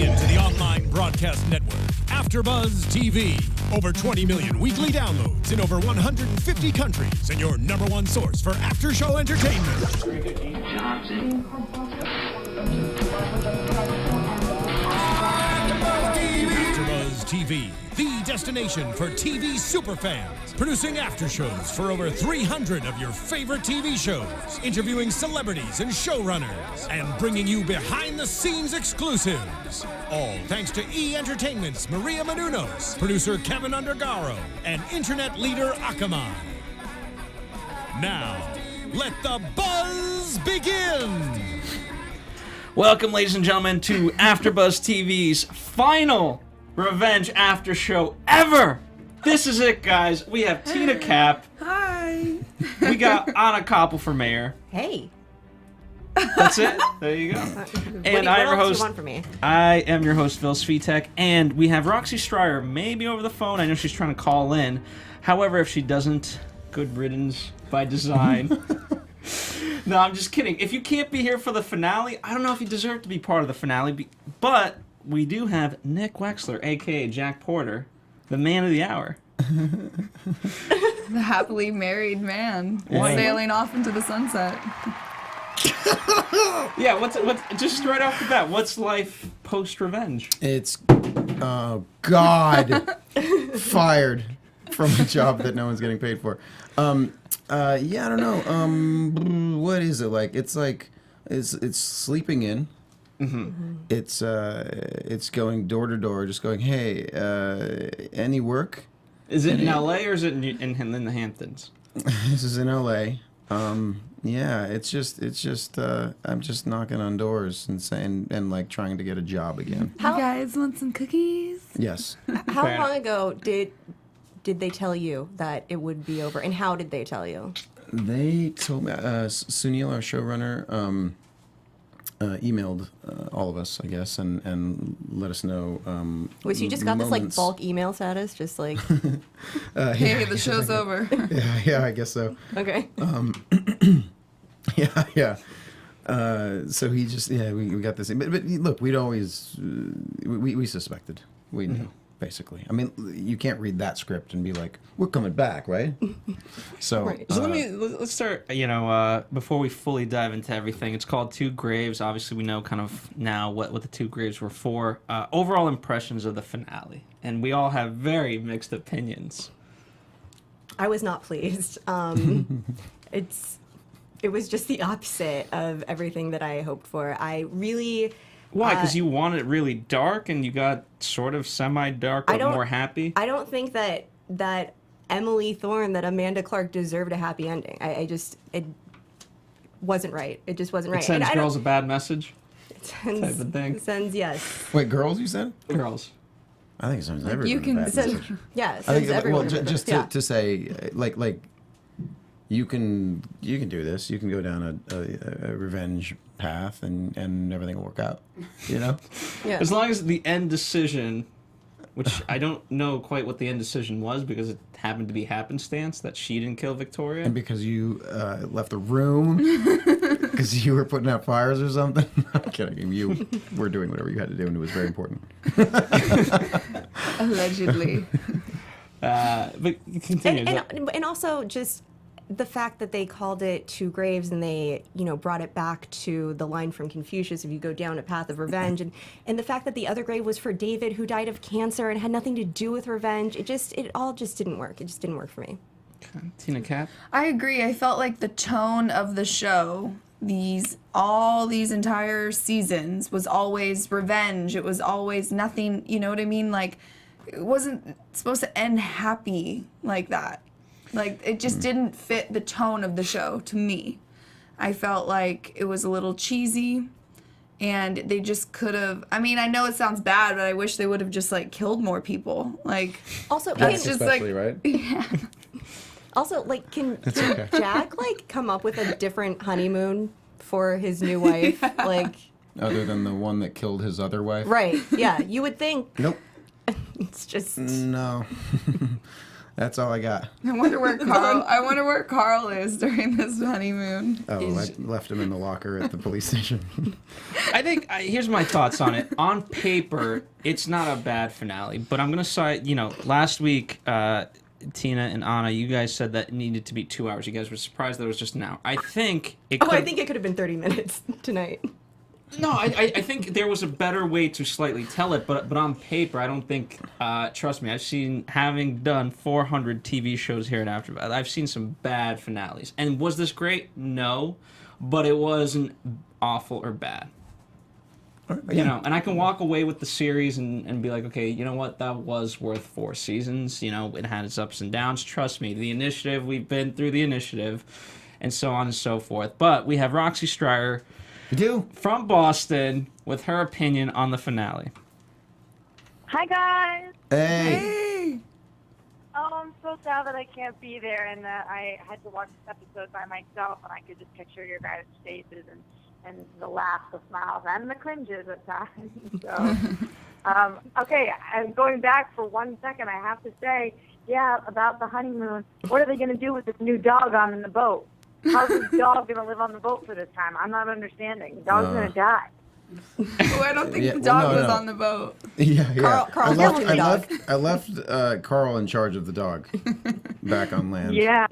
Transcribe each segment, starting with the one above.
into the online broadcast network, AfterBuzz TV. Over 20 million weekly downloads in over 150 countries, and your number one source for after-show entertainment. AfterBuzz TV, the destination for TV superfans. Producing aftershows for over 300 of your favorite TV shows, interviewing celebrities and showrunners, and bringing you behind-the-scenes exclusives. All thanks to E! Entertainment's Maria Menounos, producer Kevin Undergaro, and internet leader Akamai. Now, let the buzz begin! Welcome, ladies and gentlemen, to AfterBuzz TV's final Revenge After Show ever! This is it, guys. We have Tina Cap. Hi. We got Anna Koppel for mayor. Hey. That's it. There you go. And I'm your host. Want from me? I am your host, Phil Svitek, and we have Roxy Striar, maybe over the phone. I know she's trying to call in. However, if she doesn't, good riddance by design. No, I'm just kidding. If you can't be here for the finale, I don't know if you deserve to be part of the finale, but we do have Nick Wechsler, a.k.a. Jack Porter, the man of the hour. The happily married man sailing off into the sunset. Yeah, what's just right off the bat, what's life post-revenge? It's, oh, God, fired from a job that no one's getting paid for. Yeah, I don't know. What is it like? It's sleeping in. Mm-hmm. It's going door to door, just going, hey, any work? Is it in L.A. or is it in the Hamptons? This is in L.A. Yeah, it's just I'm just knocking on doors and saying and like trying to get a job again. You guys want some cookies? Yes. How long ago did they tell you that it would be over, and how did they tell you? They told me Sunil, our showrunner, emailed all of us, I guess, and let us know. Was you just got this like bulk email status, just like? Hey, the show's over. Yeah, I guess so. Okay. Yeah. So he just we got this, but look, we'd always we suspected, we knew. Basically, I mean, you can't read that script and be like, "We're coming back," right? So, right. So let's start. Before we fully dive into everything, it's called Two Graves. Obviously, we know kind of now what the two graves were for. Overall impressions of the finale, and we all have very mixed opinions. I was not pleased. It was just the opposite of everything that I hoped for. I really. Why? Because you wanted it really dark, and you got sort of semi-dark, but more happy? I don't think that Emily Thorne, that Amanda Clark deserved a happy ending. It wasn't right. It just wasn't right. It sends girls a bad message? Type of thing. It sends, yes. Wait, girls, you said? Girls. I think it sends everyone a bad message. Yeah, it sends everyone. Well, just to say, like, you can do this. You can go down a revenge path, and everything will work out. You know. Yeah. As long as the end decision, which I don't know quite what the end decision was because it happened to be happenstance that she didn't kill Victoria, and because you left the room because you were putting out fires or something. I'm kidding. You were doing whatever you had to do, and it was very important. Allegedly. But continue. And also just the fact that they called it Two Graves and they, brought it back to the line from Confucius, if you go down a path of revenge, and the fact that the other grave was for David, who died of cancer and had nothing to do with revenge, it all just didn't work. It just didn't work for me. Okay. Tina Cap? I agree. I felt like the tone of the show, all these entire seasons, was always revenge. It was always nothing, you know what I mean? Like, it wasn't supposed to end happy like that. Like, it just didn't fit the tone of the show to me. I felt like it was a little cheesy, and they just could have. I mean, I know it sounds bad, but I wish they would have just like killed more people. Like, also, that's just like, right? Yeah. Also, like, can Jack like come up with a different honeymoon for his new wife? Like, other than the one that killed his other wife? Right. Yeah, you would think. Nope. It's just no. That's all I got. I wonder where Carl. I wonder where Carl is during this honeymoon. Oh, I left him in the locker at the police station. I think here's my thoughts on it. On paper, it's not a bad finale, but I'm gonna say, last week, Tina and Anna, you guys said that it needed to be 2 hours. You guys were surprised that it was just an hour. I think it. I think it could have been 30 minutes tonight. No, I think there was a better way to slightly tell it, but on paper, I don't think. Trust me, having done 400 TV shows here at AfterBuzz, I've seen some bad finales. And was this great? No, but it wasn't awful or bad. Yeah. And I can walk away with the series and be like, okay, you know what, that was worth 4 seasons. It had its ups and downs. Trust me, the initiative, we've been through the initiative, and so on and so forth. But we have Roxy Striar. You do? From Boston, with her opinion on the finale. Hi, guys. Hey. Oh, I'm so sad that I can't be there and that I had to watch this episode by myself, and I could just picture your guys' faces and the laughs, the smiles, and the cringes at times. So, okay, I'm going back for 1 second. I have to say, about the honeymoon. What are they going to do with this new dog on the boat? How's this dog going to live on the boat for this time? I'm not understanding. The dog's going to die. Oh, I don't think the dog was on the boat. Yeah. Carl I left Carl in charge of the dog back on land. Yeah,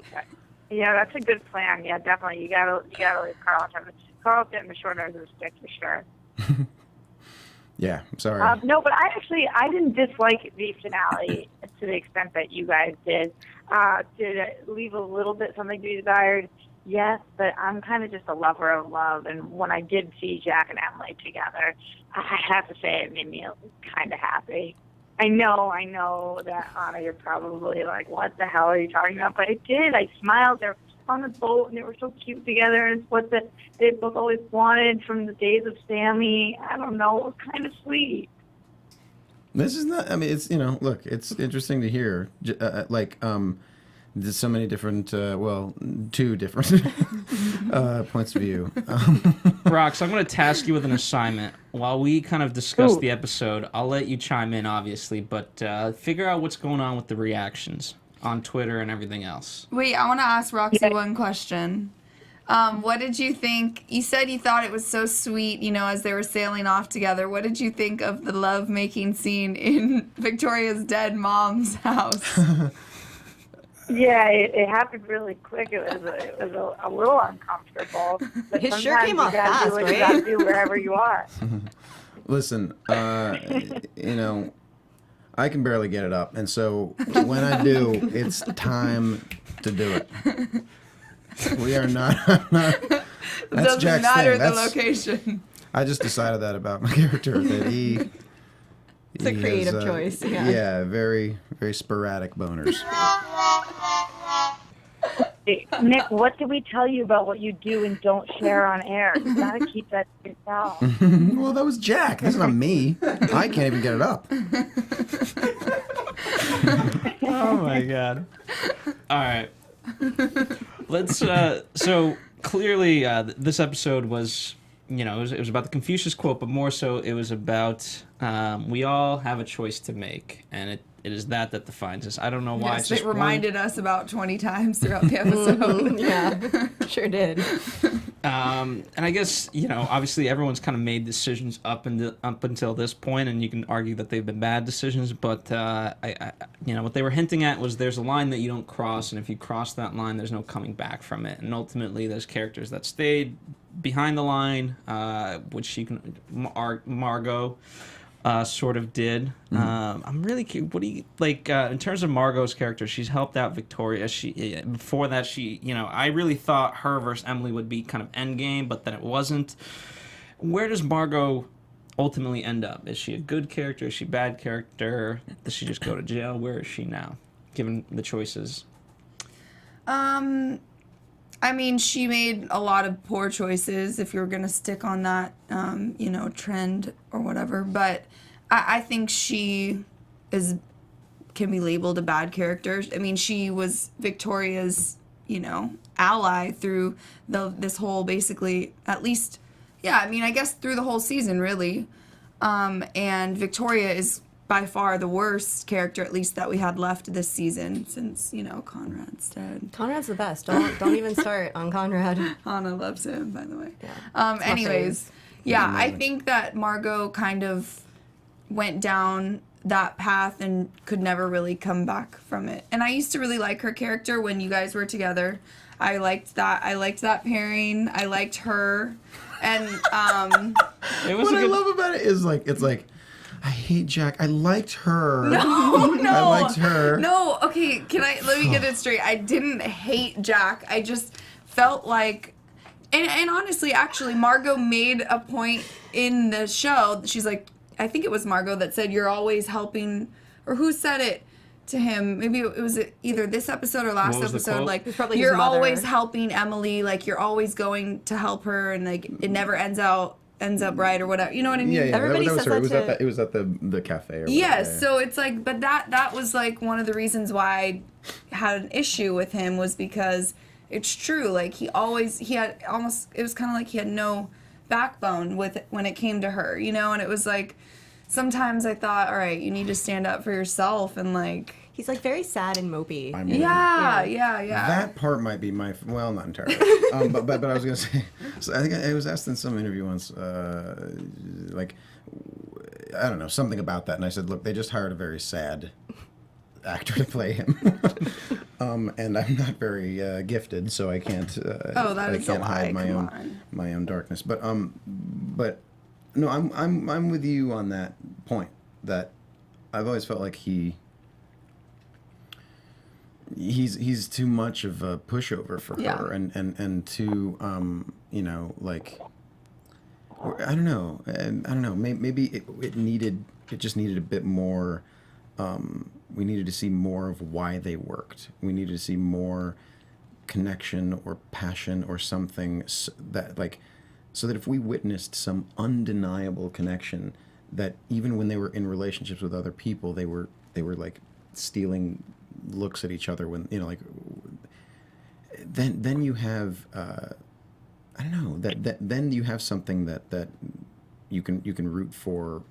that's a good plan. Yeah, definitely. You gotta leave Carl in charge. Carl's getting the short end of the stick for sure. Yeah, I'm sorry. No, but I didn't dislike the finale to the extent that you guys did. Did it leave a little bit something to be desired? Yes, but I'm kind of just a lover of love, and when I did see Jack and Emily together, I have to say it made me kind of happy. I know that, Anna, you're probably like, what the hell are you talking about? But it did. I smiled. They're on the boat, and they were so cute together, and it's what they both always wanted from the days of Sammy. I don't know. It was kind of sweet. This is not, it's, look, it's interesting to hear, there's so many different, 2 different points of view. Rox, I'm going to task you with an assignment. While we kind of discuss the episode, I'll let you chime in, obviously, but figure out what's going on with the reactions on Twitter and everything else. Wait, I want to ask Roxy one question. What did you think? You said you thought it was so sweet, as they were sailing off together. What did you think of the love-making scene in Victoria's dead mom's house? Yeah, it happened really quick. It was a little uncomfortable. But His shirt came off fast, do what right? You gotta do wherever you are. Listen, I can barely get it up, and so when I do, it's time to do it. We are not. That's Doesn't Jack's matter thing. the location. I just decided that about my character, that It's a creative choice. Yeah. Yeah, very, very sporadic boners. Hey, Nick, what did we tell you about what you do and don't share on air? You gotta keep that to yourself. Well, that was Jack. That's not me. I can't even get it up. Oh my god. All right. Let's so clearly this episode was, it was about the Confucius quote, but more so it was about we all have a choice to make, and it is that defines us. I don't know why. Yes, it reminded us about 20 times throughout the episode. Yeah, sure did. And I guess, obviously everyone's kind of made decisions up until this point, and you can argue that they've been bad decisions, but I what they were hinting at was there's a line that you don't cross, and if you cross that line, there's no coming back from it. And ultimately, there's characters that stayed behind the line, which Margot sort of did. I'm really curious. What do you like in terms of Margot's character? She's helped out Victoria. Before that, I really thought her versus Emily would be kind of endgame, but then it wasn't. Where does Margot ultimately end up? Is she a good character? Is she a bad character? Does she just go to jail? Where is she now, given the choices? She made a lot of poor choices if you're going to stick on that, trend or whatever. But I think she can be labeled a bad character. She was Victoria's, ally through this whole, basically, at least, I guess through the whole season, really. And Victoria is by far the worst character, at least that we had left this season, since Conrad's dead. Conrad's the best. Don't even start on Conrad. Anna loves him, by the way. Yeah. Anyways, yeah, I think that Margot kind of went down that path and could never really come back from it. And I used to really like her character when you guys were together. I liked that. I liked that pairing. I liked her. And It was What a I good. love about it is like it's like I hate Jack. I liked her. no, I liked her. No, okay, let me get it straight. I didn't hate Jack. I just felt like, and honestly, actually, Margot made a point in the show. She's like, I think it was Margot that said, you're always helping, or who said it to him? Maybe it was either this episode or last What was the episode. quote? Like, It was probably his you're mother. always helping Emily. Like, you're always going to help her, and like it never ends up right or whatever. You know what I mean? Yeah, Everybody that was says her. that It was at the cafe. Or Yes, whatever. so it's like, but that was like one of the reasons why I had an issue with him, was because it's true. Like he had almost, it was kind of like he had no backbone when it came to her, and it was like, sometimes I thought, all right, you need to stand up for yourself, and like, He's like very sad and mopey. I mean, yeah. That part might be my well, not entirely. But I was gonna say, so I think I was asked in some interview once, like I don't know, something about that, and I said, look, they just hired a very sad actor to play him, and I'm not very gifted, so I can't. Oh, that I is a can't lie. hide Come my own darkness. But no, I'm with you on that point. That I've always felt like he's too much of a pushover for Yeah. her, and too like I don't know, maybe it just needed a bit more. We needed to see more of why they worked. We needed to see more connection or passion or something so that if we witnessed some undeniable connection, that even when they were in relationships with other people, they were like stealing looks at each other when then you have I don't know, that then you have something that you can root for.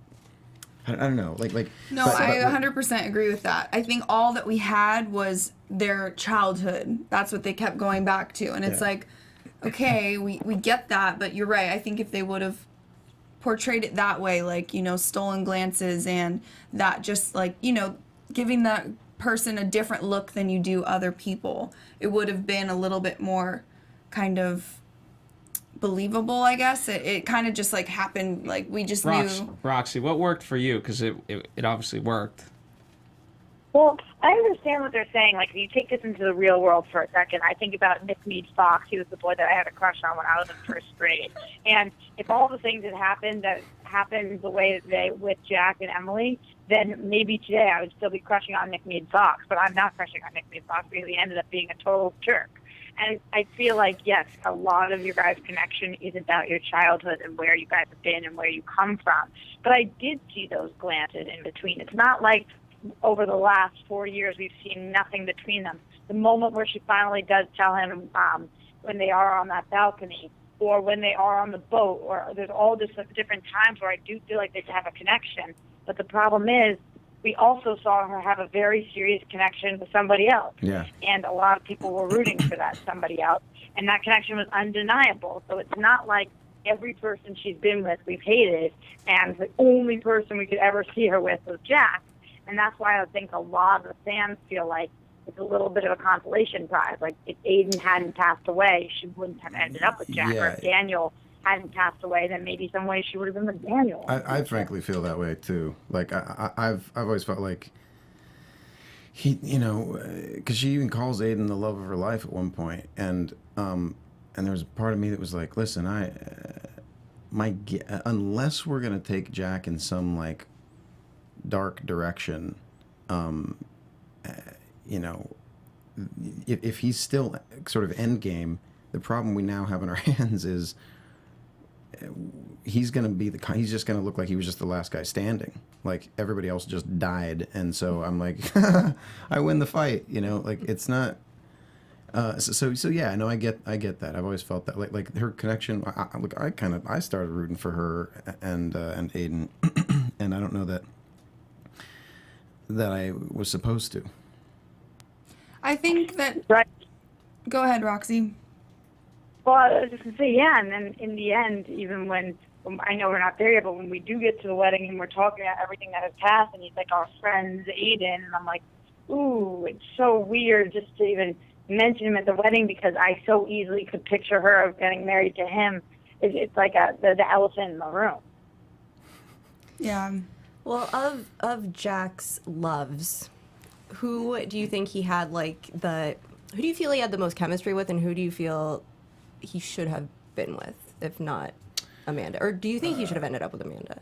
I don't know, like No, I 100% agree with that. I think all that we had was their childhood. That's what they kept going back to, and it's Yeah. like, okay, we get that, but you're right. I think if they would have portrayed it that way, like, stolen glances and that, just like, giving that person a different look than you do other people, it would have been a little bit more kind of believable, I guess. It kind of just like happened, like we just knew. Roxy, what worked for you? Because it obviously worked. Well, I understand what they're saying. Like, if you take this into the real world for a second, I think about Nick Fox. He was the boy that I had a crush on when I was in first grade. And if all the things that happened the way that they with Jack and Emily, then maybe today I would still be crushing on Nick Fox. But I'm not crushing on Nick Fox because he ended up being a total jerk. And I feel like, yes, a lot of your guys' connection is about your childhood and where you guys have been and where you come from. But I did see those glances in between. It's not like over the last 4 years we've seen nothing between them. The moment where she finally does tell him when they are on that balcony or when they are on the boat, or there's all this different times where I do feel like they have a connection. But the problem is, we also saw her have a very serious connection with somebody else. Yeah. And a lot of people were rooting for that somebody else. And that connection was undeniable. So it's not like every person she's been with we've hated, and the only person we could ever see her with was Jack. And that's why I think a lot of the fans feel like it's a little bit of a consolation prize. Like, if Aiden hadn't passed away, she wouldn't have ended up with Jack. Or if Daniel hadn't passed away, then maybe some way she would have been with Daniel. I frankly feel that way too. Like I've always felt like he, because she even calls Aiden the love of her life at one point, and there was a part of me that was like, listen, unless we're gonna take Jack in some like dark direction, if he's still sort of end game, the problem we now have in our hands is he's going to be he's just going to look like he was just the last guy standing. Like, everybody else just died, and so I'm like, I win the fight, like, it's not. So yeah, no, I get that. I've always felt that, like her connection. I started rooting for her and Aiden, and I don't know that. I was supposed to. I think that. Right. Go ahead, Roxy. Well, I was just going to say, yeah, and then in the end, even when I know we're not there yet, but when we do get to the wedding and we're talking about everything that has passed, and he's like, our friend's Aiden, and I'm like, ooh, it's so weird just to even mention him at the wedding because I so easily could picture her getting married to him. It's like the elephant in the room. Yeah. Well, of Jack's loves, who do you think he had who do you feel he had the most chemistry with, and who do you feel he should have been with, if not Amanda? Or do you think he should have ended up with Amanda?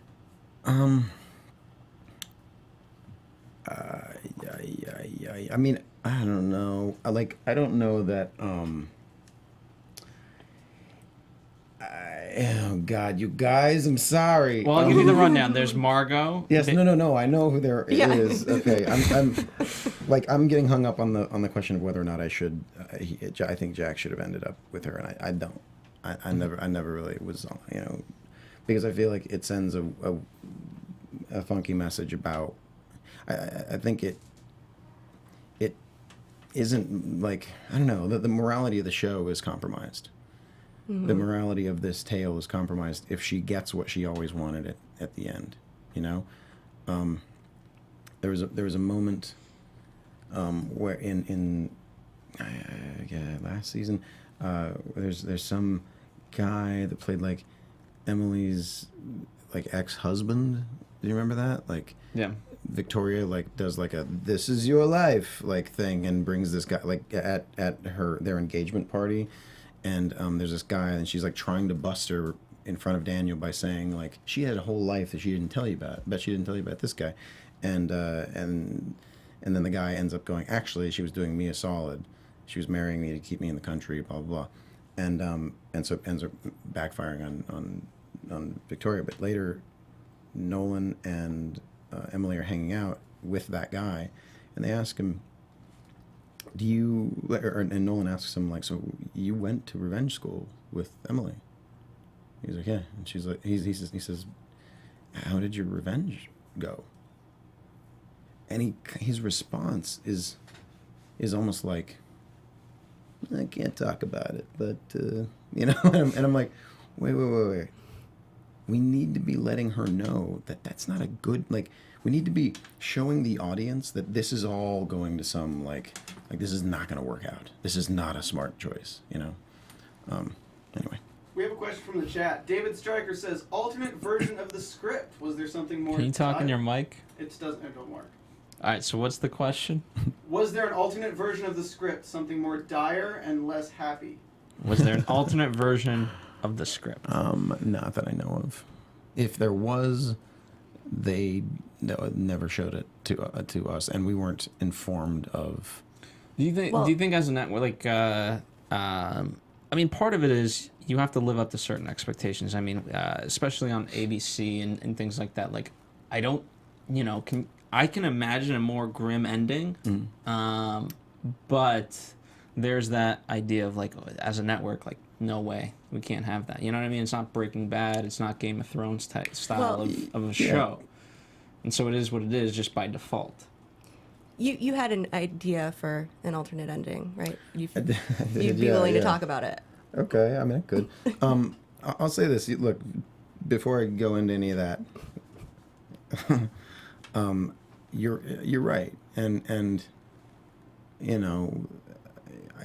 I mean, I don't know. I don't know that. Oh God, you guys! I'm sorry. Well, I'll give you the rundown. There's Margot. Yes, no. I know who there Yeah. is. Okay, I'm getting hung up on the question of whether or not I should. I think Jack should have ended up with her, and I don't. I never really was. Because I feel like it sends a funky message about. I think it isn't like, I don't know, the morality of the show is compromised. The morality of this tale is compromised if she gets what she always wanted at the end, you know? There was a moment where in last season, there's some guy that played like Emily's like ex-husband. Do you remember that? Like, Yeah. Victoria like does like a "this is your life" like thing and brings this guy like at their engagement party, and there's this guy and she's like trying to bust her in front of Daniel by saying like she had a whole life that she didn't tell you about. But she didn't tell you about this guy, and then the guy ends up going, actually she was doing me a solid. She was marrying me to keep me in the country, blah blah blah, and so it ends up backfiring on Victoria. But later, Nolan and Emily are hanging out with that guy, and they ask him, and Nolan asks him like, so you went to revenge school with Emily? He's like, yeah. And she's like, he says, how did your revenge go? And his response is almost like, I can't talk about it, but and I'm like, wait. We need to be letting her know that that's not a good, like, we need to be showing the audience that this is all going to some, like this is not going to work out. This is not a smart choice, you know? Anyway. We have a question from the chat. David Stryker says, alternate version of the script. Was there something more... Can you talk in your mic? It don't work. All right, so what's the question? Was there an alternate version of the script, something more dire and less happy? Was there an alternate version of the script? Not that I know of. If there was, they never showed it to us, and we weren't informed of. Do you think as a network, like, I mean, part of it is you have to live up to certain expectations. I mean, especially on ABC and things like that. Like, I don't, I can imagine a more grim ending, but there's that idea of like, as a network, like, no way, we can't have that. You know what I mean? It's not Breaking Bad. It's not Game of Thrones type style of a show. And so it is what it is just by default. You had an idea for an alternate ending, right? You'd be Yeah, willing to talk about it. Okay, I mean, I could. I'll say this. Look, before I go into any of that, you're right, and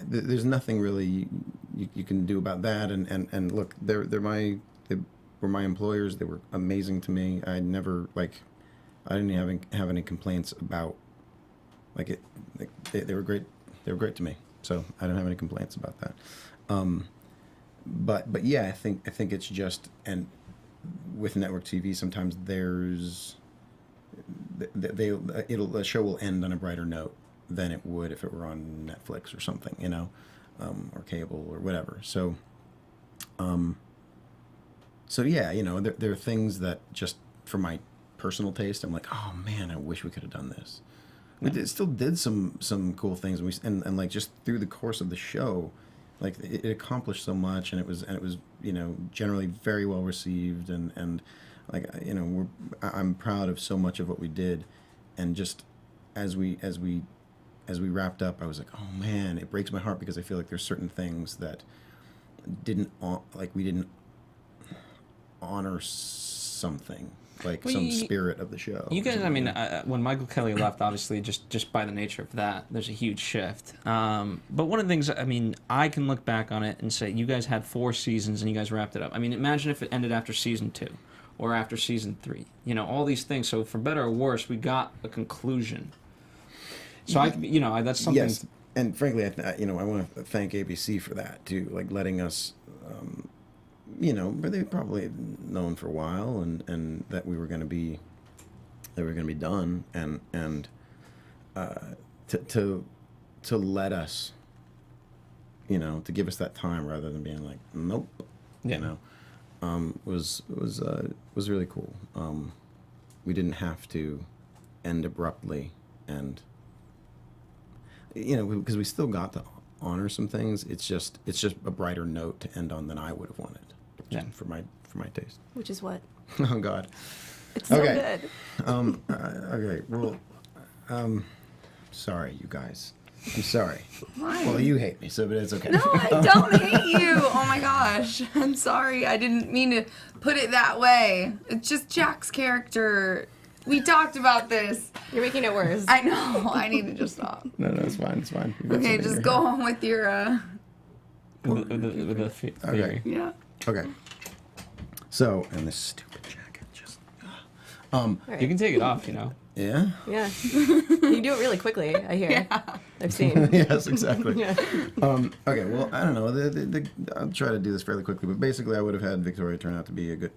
there's nothing really you can do about that. And look, they were my employers. They were amazing to me. I didn't have any complaints about they were great. They were great to me. So I don't have any complaints about that. But yeah, I think it's just, and with network TV, sometimes the show will end on a brighter note than it would if it were on Netflix or something, or cable or whatever. So yeah, there are things that just for my personal taste, I'm like, oh man, I wish we could have done this. We still did some cool things, and like just through the course of the show, like it accomplished so much, and it was generally very well received, and like I'm proud of so much of what we did, and just as we wrapped up, I was like, oh man, it breaks my heart because I feel like there's certain things that we didn't honor something, like some spirit of the show. You guys, I mean, when Michael Kelly left, obviously, just by the nature of that, there's a huge shift. But one of the things, I mean, I can look back on it and say, you guys had 4 seasons and you guys wrapped it up. I mean, imagine if it ended after season 2 or after season 3. You know, all these things. So for better or worse, we got a conclusion. So that's something. Yes, and frankly, I want to thank ABC for that too, like letting us. They've probably known for a while, and that we were going to be done, and to let us, to give us that time rather than being like, nope, was really cool. We didn't have to end abruptly, and because we still got to honor some things. It's just a brighter note to end on than I would have wanted. Yeah. For my taste. Which is what? Oh God. It's so Okay. good. Okay. Well, sorry, you guys. I'm sorry. Why? Well, you hate me, but it's okay. No, I don't hate you. Oh my gosh. I'm sorry. I didn't mean to put it that way. It's just Jack's character. We talked about this. You're making it worse. I know. I need to just stop. No, it's fine. It's fine. You've got Okay, something in just your go hair. on with your With the theory. Okay. yeah. Okay. So, and this stupid jacket just. You can take it off, Yeah. Yeah. You do it really quickly, I hear. I've seen. Yes, exactly. Yeah. Okay, well, I don't know. I'll try to do this fairly quickly, but basically, I would have had Victoria turn out to be a good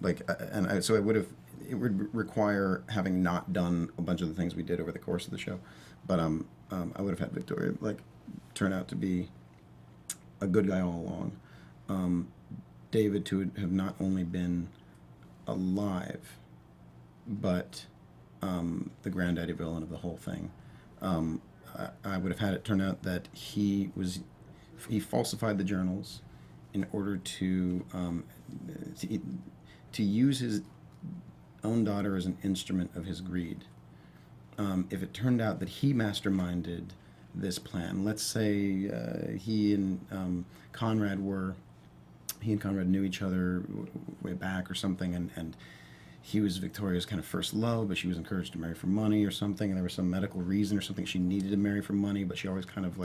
it would require having not done a bunch of the things we did over the course of the show, but I would have had Victoria turn out to be a good guy all along. David to have not only been alive, but the granddaddy villain of the whole thing. I would have had it turn out that he falsified the journals in order to use his own daughter as an instrument of his greed. If it turned out that he masterminded this plan, let's say he and Conrad knew each other way back or something, and he was Victoria's kind of first love, but she was encouraged to marry for money or something, and there was some medical reason or something she needed to marry for money, but she always kind of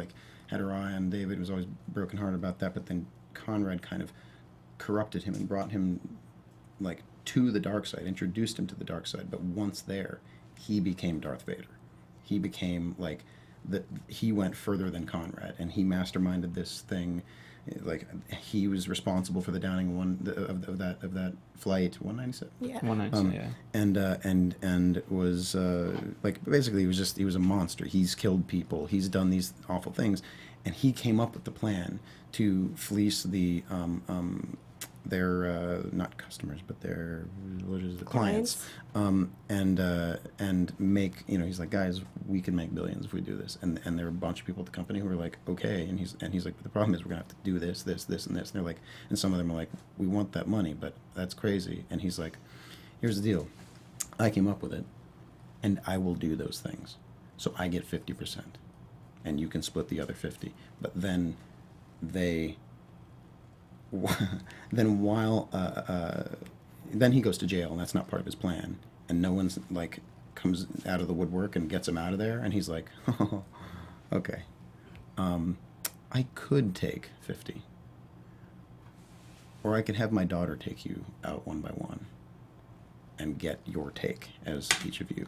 had her eye on David, was always brokenhearted about that, but then Conrad kind of corrupted him and brought him to the dark side, introduced him to the dark side, but once there, he became Darth Vader. He became he went further than Conrad, and he masterminded this thing. He was responsible for the downing of that flight 197. Yeah. 197, yeah. And was basically he was a monster. He's killed people. He's done these awful things, and he came up with the plan to fleece their not customers, but their clients, and make he's like, guys, we can make billions if we do this, and there were a bunch of people at the company who were like, okay, and he's like, but the problem is we're gonna have to do this, and this, and they're like, and some of them are like, we want that money, but that's crazy, and he's like, here's the deal, I came up with it, and I will do those things, so I get 50%, and you can split the other 50, but then then he goes to jail, and that's not part of his plan, and no one's comes out of the woodwork and gets him out of there, and he's like, oh, okay, I could take 50, or I could have my daughter take you out one by one and get your take as each of you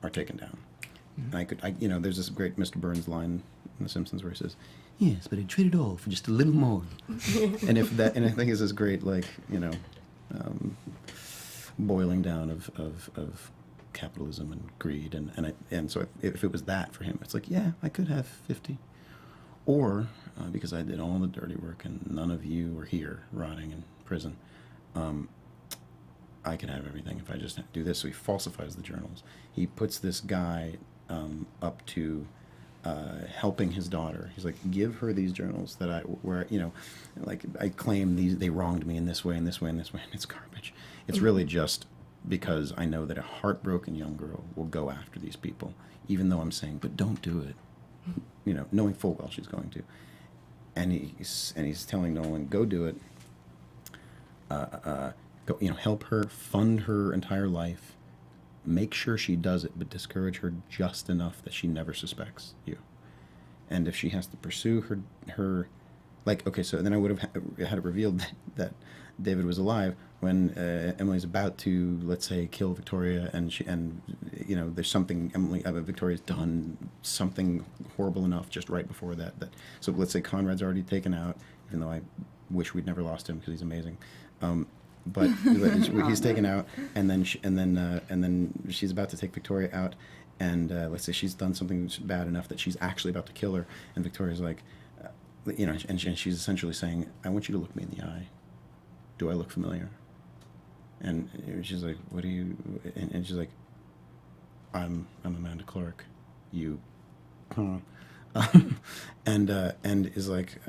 are taken down. And there's this great Mr. Burns line in The Simpsons where he says, yes, but I'd trade it all for just a little more. and I think it's this great, boiling down of capitalism and greed, and so if it was that for him, it's like, yeah, I could have 50, or because I did all the dirty work and none of you were here rotting in prison, I can have everything if I just do this. So he falsifies the journals. He puts this guy up to helping his daughter. He's like, give her these journals that I claim they wronged me in this way, and this way, and this way, and it's garbage. It's really just because I know that a heartbroken young girl will go after these people, even though I'm saying, but don't do it, you know, knowing full well she's going to. And he's telling Nolan, go do it. Go, you know, help her, fund her entire life, make sure she does it, but discourage her just enough that she never suspects you. And if she has to pursue her, like, okay, so then I would have had it revealed that David was alive when Emily's about to, let's say, kill Victoria, and you know, there's something Victoria's done something horrible enough just right before that. So let's say Conrad's already taken out, even though I wish we'd never lost him because he's amazing. But he's taken out, and then she's about to take Victoria out, and let's say she's done something bad enough that she's actually about to kill her, and Victoria's like, you know, and she's essentially saying, I want you to look me in the eye. Do I look familiar? And she's like, what do you? And she's like, I'm Amanda Clark. You, and is like,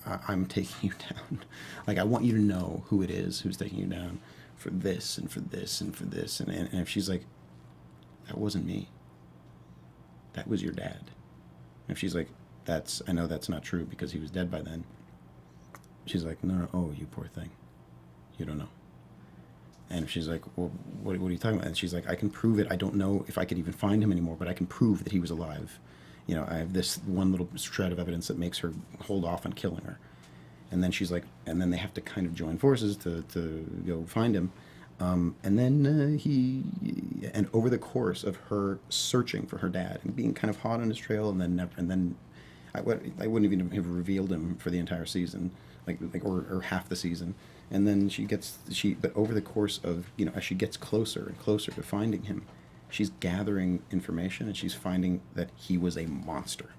I'm taking you down. Like, I want you to know who it is who's taking you down for this and for this and for this. And if she's like, that wasn't me. That was your dad. And if she's like, I know that's not true because he was dead by then. She's like, no, oh, you poor thing. You don't know. And if she's like, well, what are you talking about? And she's like, I can prove it. I don't know if I could even find him anymore, but I can prove that he was alive. You know, I have this one little shred of evidence that makes her hold off on killing her. And then she's like, and then they have to kind of join forces to go find him. And then and over the course of her searching for her dad and being kind of hot on his trail, and then I wouldn't even have revealed him for the entire season, or half the season. And then but over the course of, you know, as she gets closer and closer to finding him, she's gathering information, and she's finding that he was a monster.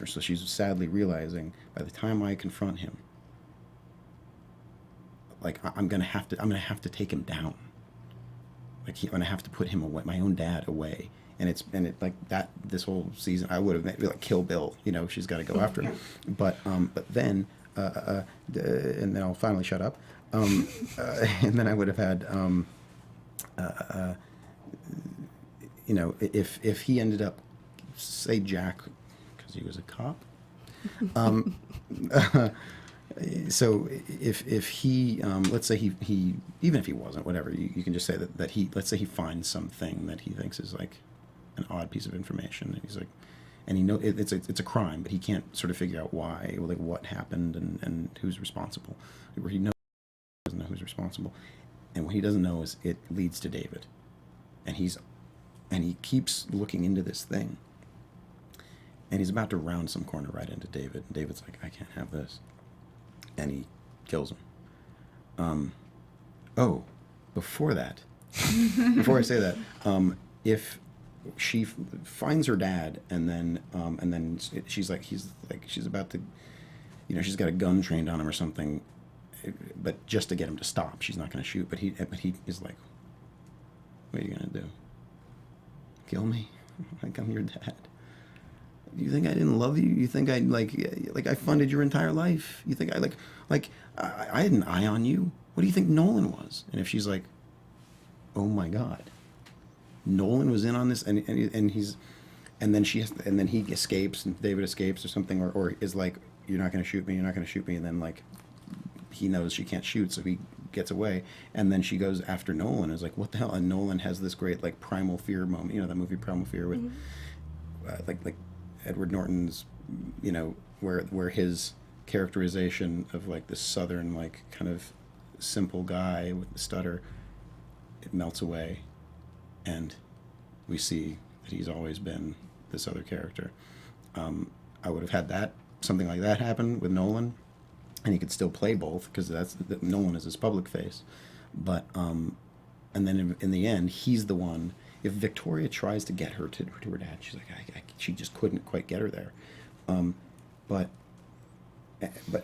So she's sadly realizing, by the time I confront him, like, I'm gonna have to take him down. Like, I'm gonna have to put him away, my own dad away. And it like that. This whole season, I would have made like Kill Bill. You know, she's got to go after him. But then, and then I'll finally shut up. And then I would have had, you know, if he ended up, say, Jack, because he was a cop. So if he, let's say he even if he wasn't, whatever, you can just say that he, let's say he finds something that he thinks is like an odd piece of information, and he's like, and he it's a crime, but he can't sort of figure out why, like what happened and who's responsible. Where he doesn't know who's responsible, and what he doesn't know is it leads to David, and he keeps looking into this thing, and he's about to round some corner right into David, and David's like, I can't have this. And he kills him. Oh, before that, before I say that, if she finds her dad, and then she's about to, you know, she's got a gun trained on him or something, but just to get him to stop, she's not going to shoot. But he is like, what are you going to do? Kill me? Like, I'm your dad. You think I didn't love you? You think I like I funded your entire life? You think I had an eye on you? What do you think Nolan was? And if she's like, oh my God, Nolan was in on this, and then he escapes, and David escapes or something, or is like, you're not going to shoot me, and then like he knows she can't shoot, so he gets away, and then she goes after Nolan and is like, what the hell? And Nolan has this great like primal fear moment, you know, that movie Primal Fear with like Edward Norton's, you know, where his characterization of like this southern, like kind of simple guy with the stutter, it melts away, and we see that he's always been this other character. I would have had something like that happen with Nolan, and he could still play both, because Nolan is his public face, but and then in the end, he's the one. If Victoria tries to get her to her dad, she's like, she just couldn't quite get her there. But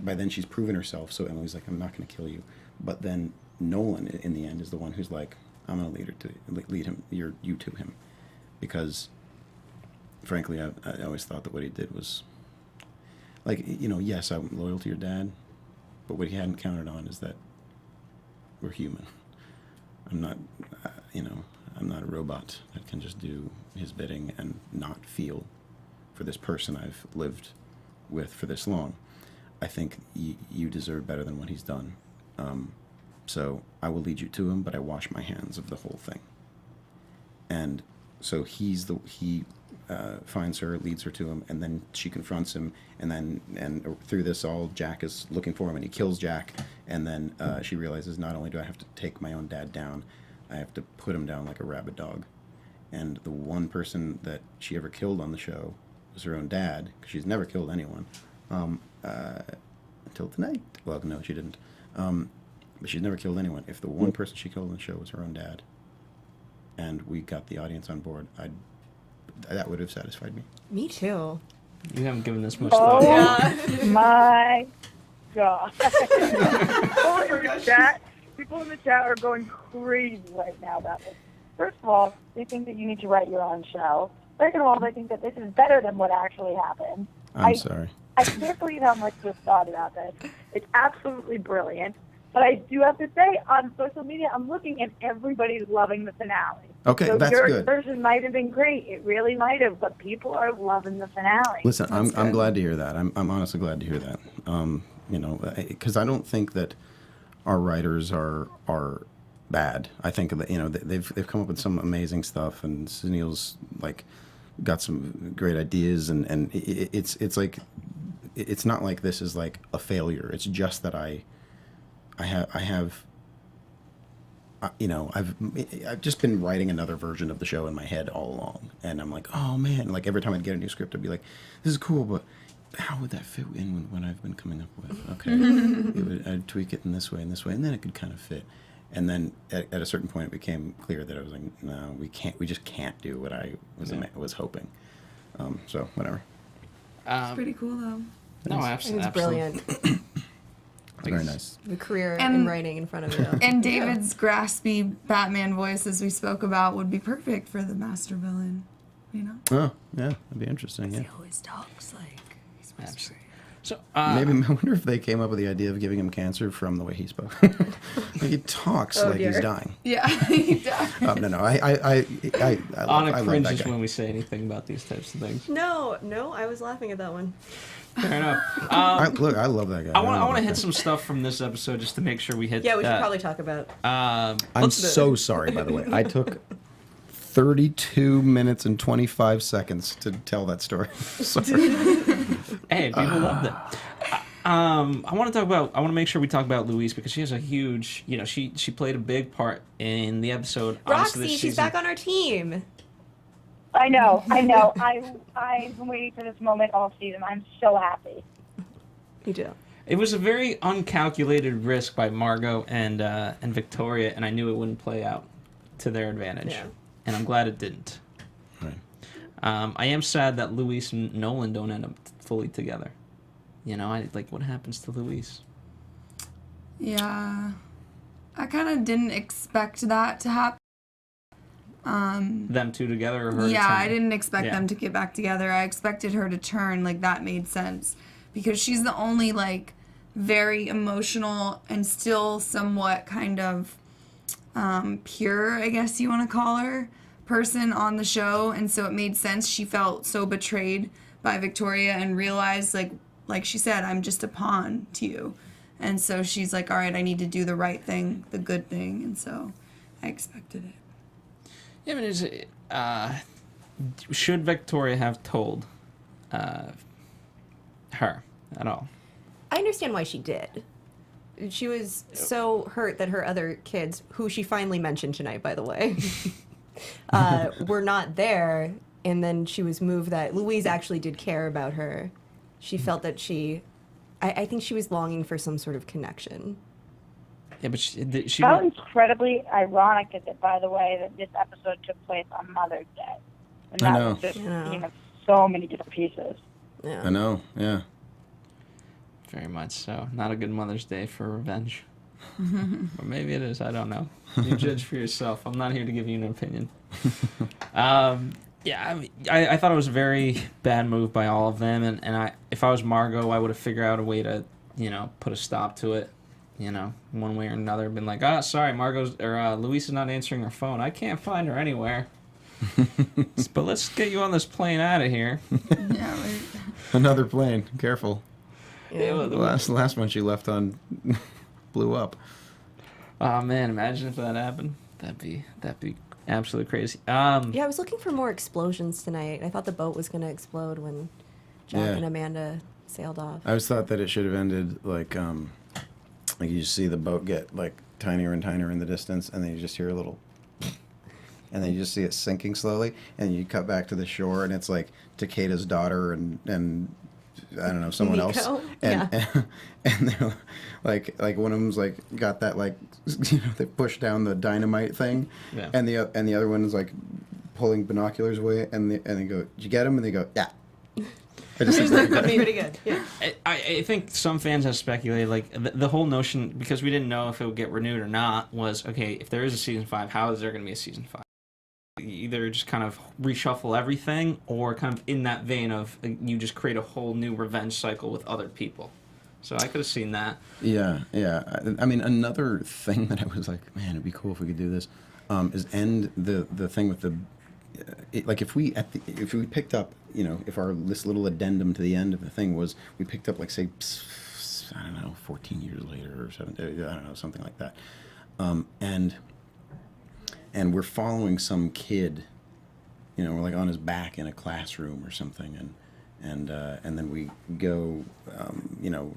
by then she's proven herself, so Emily's like, I'm not going to kill you. But then Nolan, in the end, is the one who's like, I'm going to lead you to him. Because, frankly, I always thought that what he did was, like, you know, yes, I'm loyal to your dad, but what he hadn't counted on is that we're human. I'm not, I'm not a robot that can just do his bidding and not feel for this person I've lived with for this long. I think you deserve better than what he's done. So I will lead you to him, but I wash my hands of the whole thing. And so he finds her, leads her to him, and then she confronts him, and through this all, Jack is looking for him, and he kills Jack, and then she realizes not only do I have to take my own dad down, I have to put him down like a rabid dog. And the one person that she ever killed on the show was her own dad, because she's never killed anyone until tonight. Well, no, she didn't. But she's never killed anyone. If the one person she killed on the show was her own dad, and we got the audience on board, that would have satisfied me. Me too. You haven't given this much thought. My God. People in the chat are going crazy right now about this. First of all, they think that you need to write your own show. Second of all, they think that this is better than what actually happened. I'm sorry. I can't believe how much was thought about this. It's absolutely brilliant. But I do have to say, on social media, I'm looking and everybody's loving the finale. Okay, so that's your good. version might have been great. It really might have, but people are loving the finale. Listen, I'm glad to hear that. I'm honestly glad to hear that. Because I don't think that our writers are bad. I think that they've come up with some amazing stuff, and Sunil's got some great ideas, and it's like it's not like this is like a failure. It's just that I've just been writing another version of the show in my head all along, and I'm like, oh man, like every time I'd get a new script, I'd be like, this is cool, but how would that fit in with what I've been coming up with? Okay, I'd tweak it in this way, and then it could kind of fit. And then at a certain point, it became clear that I was like, no, we just can't do what I was hoping. So whatever. It's pretty cool though. No, absolutely. It's brilliant. Very nice. The career in writing in front of you. And David's graspy Batman voice, as we spoke about, would be perfect for the master villain. Oh, yeah, that'd be interesting. Yeah. He always talks like he's whispering. So Maybe I wonder if they came up with the idea of giving him cancer from the way he spoke. He talks like he's dying. Yeah, he does. No. I Anna love cringes that guy. when we say anything about these types of things. No, I was laughing at that one. Fair enough. I love that guy. I want to hit some stuff from this episode just to make sure we hit. Yeah, we should probably talk about. I'm so sorry, by the way. I took 32 minutes and 25 seconds to tell that story. Sorry. Hey, people loved it. I want to make sure we talk about Louise because she has a huge, she played a big part in the episode. Roxy, she's back on our team. I know. I've been waiting for this moment all season. I'm so happy. You do. It was a very uncalculated risk by Margot and Victoria, and I knew it wouldn't play out to their advantage. Yeah. And I'm glad it didn't. Right. I am sad that Louise and Nolan don't end up fully together. What happens to Louise? Yeah. I kind of didn't expect that to happen. Them two together or her? Yeah, to I didn't expect them to get back together. I expected her to turn, that made sense. Because she's the only, very emotional and still somewhat kind of pure, I guess you want to call her, person on the show. And so it made sense. She felt so betrayed by Victoria and realized, like she said, I'm just a pawn to you. And so she's like, all right, I need to do the right thing, the good thing. And so I expected it. Yeah, should Victoria have told her at all? I understand why she did. She was so hurt that her other kids, who she finally mentioned tonight, by the way, were not there. And then she was moved that Louise actually did care about her. She felt that I think she was longing for some sort of connection. Yeah, but she How incredibly ironic is it, by the way, that this episode took place on Mother's Day? And that was just, so many different pieces. Yeah. I know, yeah. Very much so. Not a good Mother's Day for revenge. Or maybe it is. I don't know. You judge for yourself. I'm not here to give you an opinion. Yeah, I thought it was a very bad move by all of them. And if I was Margot, I would have figured out a way to, put a stop to it. you know, one way or another, been like, "Ah, sorry, Margot's or Luis is not answering her phone. I can't find her anywhere." But let's get you on this plane out of here. Yeah, right. Another plane. Careful. Yeah, The last one she left on blew up. Oh man, imagine if that happened. That'd be absolutely crazy. Yeah, I was looking for more explosions tonight. I thought the boat was going to explode when Jack and Amanda sailed off. I always thought that it should have ended like you just see the boat get like tinier and tinier in the distance, and then you just hear a little, and then you just see it sinking slowly, and you cut back to the shore, and it's like Takeda's daughter and I don't know, someone Nico? else, Yeah. and they're like one of them's like got that like they push down the dynamite thing, Yeah. and the other one is like pulling binoculars away, and they go, "Did you get him?" And they go, "Yeah." I just think That's that- pretty good. Yeah. I think some fans have speculated, like, the whole notion, because we didn't know if it would get renewed or not, was, okay, if there is a season 5, how is there going to be a season 5? Either just kind of reshuffle everything, or kind of in that vein of you just create a whole new revenge cycle with other people. So I could have seen that. Yeah. I mean, another thing that I was like, man, it'd be cool if we could do this, is end the thing with the, like if we picked up, you know, if this little addendum to the end of the thing was we picked up like say, I don't know, 14 years later or 17, I don't know, something like that, and we're following some kid, you know, we're like on his back in a classroom or something, and then we go, you know,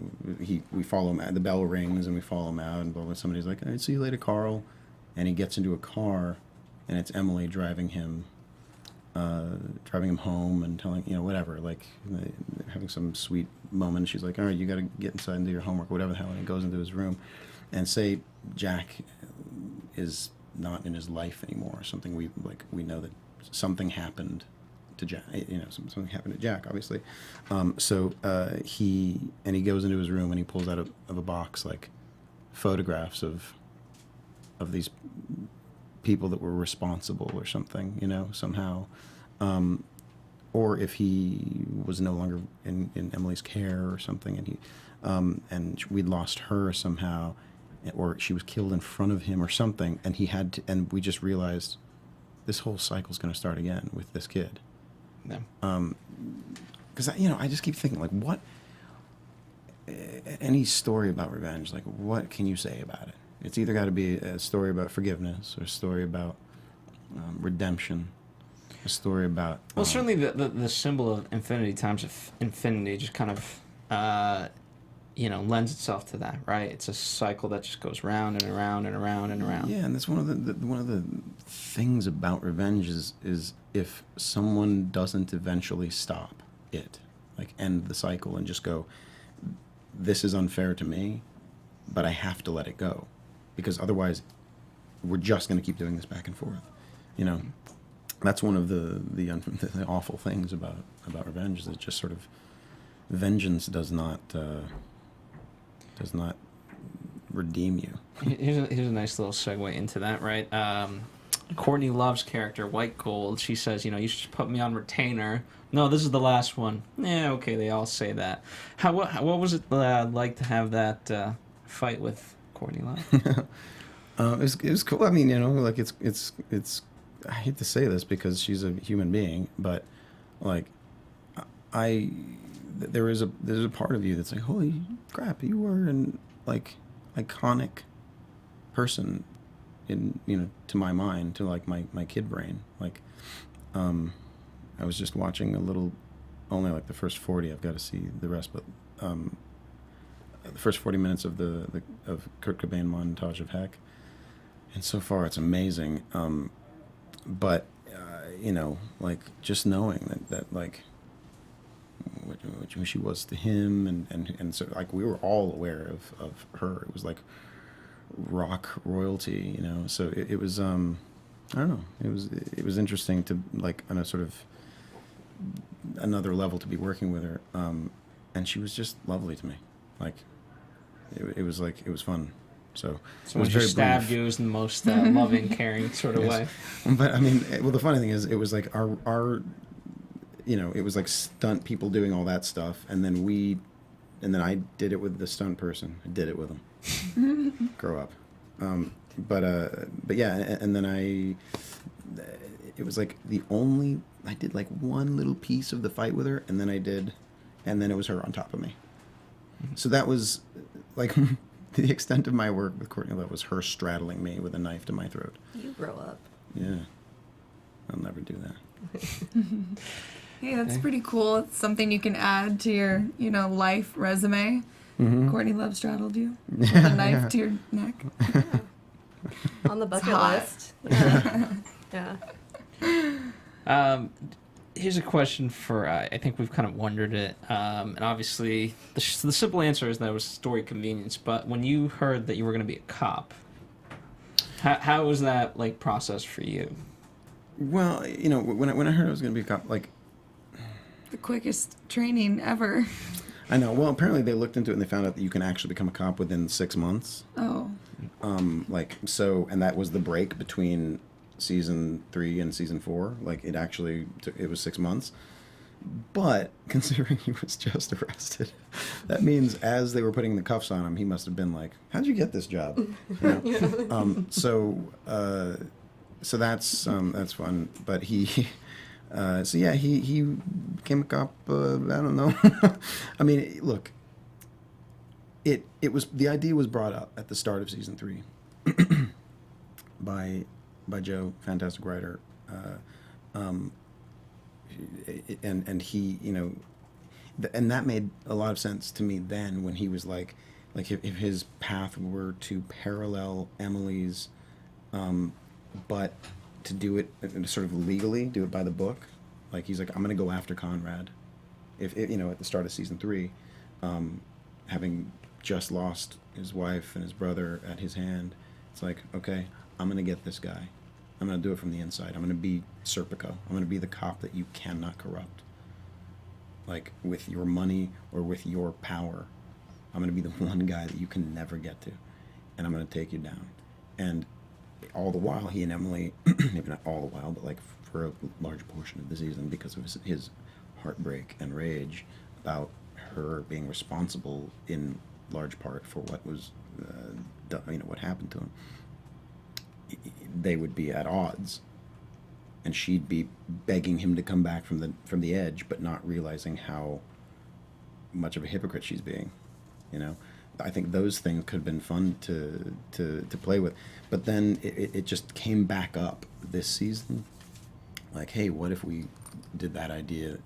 we follow him. The bell rings and we follow him out, and somebody's like, "All right, see you later, Carl," and he gets into a car, and it's Emily driving him home and telling, you know, whatever, like having some sweet moment. She's like, "All right, you got to get inside and do your homework," whatever the hell, and he goes into his room, and say Jack is not in his life anymore or something. We know that something happened to Jack, you know, something happened to Jack, obviously. So he goes into his room and he pulls out of a box like photographs of these people that were responsible or something, you know, somehow. Or if he was no longer in Emily's care or something, and we'd lost her somehow, or she was killed in front of him or something, and and we just realized this whole cycle's going to start again with this kid. Yeah. Because I just keep thinking, like, what? Any story about revenge, like, what can you say about it? It's either got to be a story about forgiveness, or a story about redemption, a story about. Well, certainly the symbol of infinity times infinity just kind of, lends itself to that, right? It's a cycle that just goes round and around and around and around. Yeah, and that's one of the things about revenge is if someone doesn't eventually stop it, like end the cycle and just go, this is unfair to me, but I have to let it go, because otherwise we're just going to keep doing this back and forth. You know, that's one of the awful things about revenge, is it just sort of, vengeance does not redeem you. Here's a nice little segue into that, right? Courtney Love's character, White Gold, she says, you should put me on retainer. No, this is the last one. Yeah, okay, they all say that. What was it like to have that fight with Courtney Love? It was cool. I mean, like it's. I hate to say this because she's a human being, but like, there's a part of you that's like, holy crap, you were an like iconic person in to my mind, to like my kid brain. Like, I was just watching only like the first 40. I've got to see the rest, but the first 40 minutes of of Kurt Cobain montage of Heck, and so far it's amazing. But like just knowing that like what she was to him, and so like we were all aware of her. It was like rock royalty, So it was I don't know. It was interesting to like on a sort of another level to be working with her, and she was just lovely to me. Like it was fun. So it was she very stabbed brief. you in the most loving, caring sort of way. But I mean, well, the funny thing is, it was like our it was like stunt people doing all that stuff, and then we I did it with the stunt person. I did it with him. Grow up. But yeah, and then it was like I did like one little piece of the fight with her, and then it was her on top of me. So that was like the extent of my work with Courtney Love was her straddling me with a knife to my throat. You grow up. Yeah. I'll never do that. Hey, that's pretty cool. It's something you can add to your, life resume. Courtney Love straddled you with a knife to your neck. On the bucket hot. list. Yeah. Here's a question for, I think we've kind of wondered it, and obviously the simple answer is that it was story convenience, but when you heard that you were going to be a cop, how was that, like, process for you? Well, when I heard I was going to be a cop, like... The quickest training ever. I know. Well, apparently they looked into it and they found out that you can actually become a cop within 6 months. Oh. And that was the break between season 3 and season 4. Like, it was 6 months. But considering he was just arrested, that means as they were putting the cuffs on him, he must have been like, "How'd you get this job?" So that's fun. But he became a cop. I don't know. I mean, look. It was, the idea was brought up at the start of season 3 by Joe, fantastic writer, and he, and that made a lot of sense to me then when he was like if his path were to parallel Emily's, but to do it sort of legally, do it by the book, like he's like, I'm gonna go after Conrad, if at the start of season 3, having just lost his wife and his brother at his hand, it's like, okay, I'm gonna get this guy. I'm gonna do it from the inside. I'm gonna be Serpico. I'm gonna be the cop that you cannot corrupt, like with your money or with your power. I'm gonna be the one guy that you can never get to, and I'm gonna take you down. And all the while, he and Emily, maybe not all the while, but like for a large portion of the season, because of his heartbreak and rage about her being responsible in large part for what was done, what happened to him, they would be at odds, and she'd be begging him to come back from the edge, but not realizing how much of a hypocrite she's being. I think those things could have been fun to play with, but then it just came back up this season. Like, hey, what if we did that idea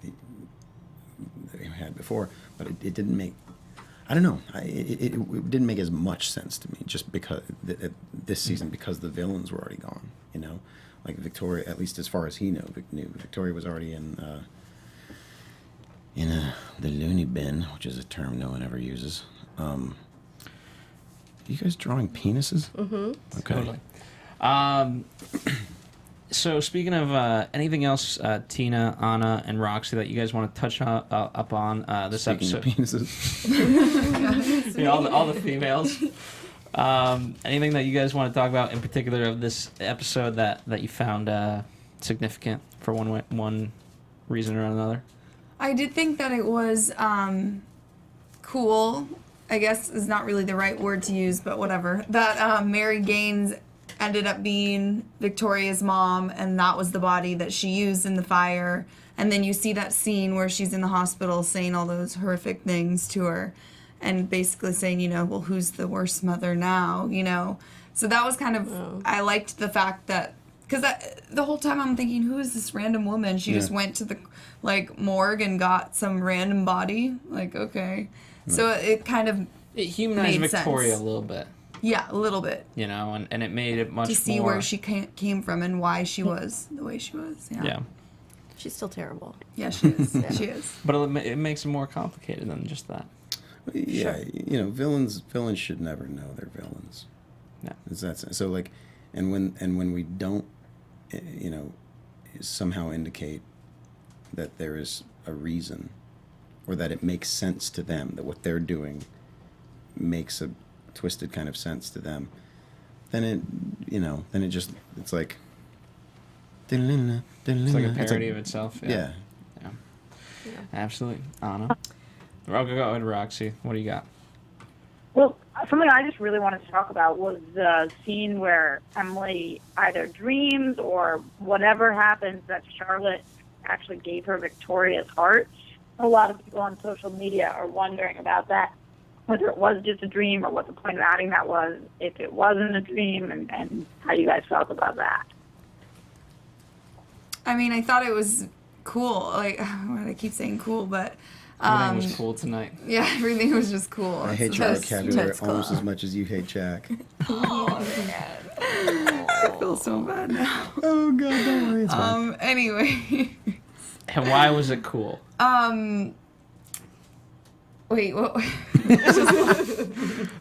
that we had before? But it didn't make. I don't know. It didn't make as much sense to me just because this season, because the villains were already gone. Like Victoria, at least as far as he knew, Victoria was already in the loony bin, which is a term no one ever uses. Are you guys drawing penises? Mm-hmm. Okay. Totally. So speaking of anything else, Tina, Anna, and Roxy, that you guys want to touch up on this Speaking episode? of penises. Yeah, all the females. Anything that you guys want to talk about in particular of this episode that you found significant for one reason or another? I did think that it was cool, I guess is not really the right word to use, but whatever, that Mary Gaines ended up being Victoria's mom, and that was the body that she used in the fire. And then you see that scene where she's in the hospital saying all those horrific things to her and basically saying, well, who's the worst mother now, So that was kind of, I liked the fact that, because the whole time I'm thinking, who is this random woman? She just went to the, morgue and got some random body. Okay. So it kind of It humanized made Victoria sense. A little bit. Yeah, a little bit. And it made it much more... To see where she came from and why she was the way she was. Yeah. She's still terrible. Yeah, she is. She is. But it makes it more complicated than just that. Yeah, villains should never know they're villains. Yeah. Is that so? And when we don't, somehow indicate that there is a reason, or that it makes sense to them, that what they're doing makes a twisted kind of sense to them, then it's like It's like a parody of itself. Yeah. Absolutely. Anna? Go ahead, Roxy. What do you got? Well, something I just really wanted to talk about was the scene where Emily either dreams or whatever happens that Charlotte actually gave her Victoria's heart. A lot of people on social media are wondering about that, whether it was just a dream or what the point of adding that was, if it wasn't a dream, and how you guys felt about that. I mean, I thought it was cool. Like, I keep saying cool, but Everything was cool tonight. yeah, everything was just cool. I hate your vocabulary almost as much as you hate Jack. Oh man, I feel so bad now. Oh God, don't worry. It's fine. Anyway. And why was it cool? Wait, what?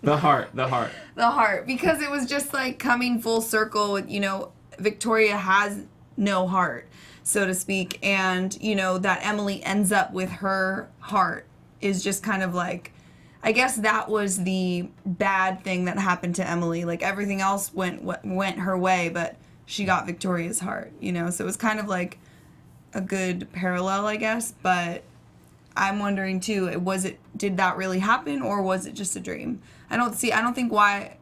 The heart. The heart, because it was just like coming full circle with, Victoria has no heart, so to speak, and, that Emily ends up with her heart is just kind of like, I guess that was the bad thing that happened to Emily. Like, everything else went her way, but she got Victoria's heart, so it was kind of like a good parallel, I guess, but I'm wondering too, did that really happen, or was it just a dream? I don't think why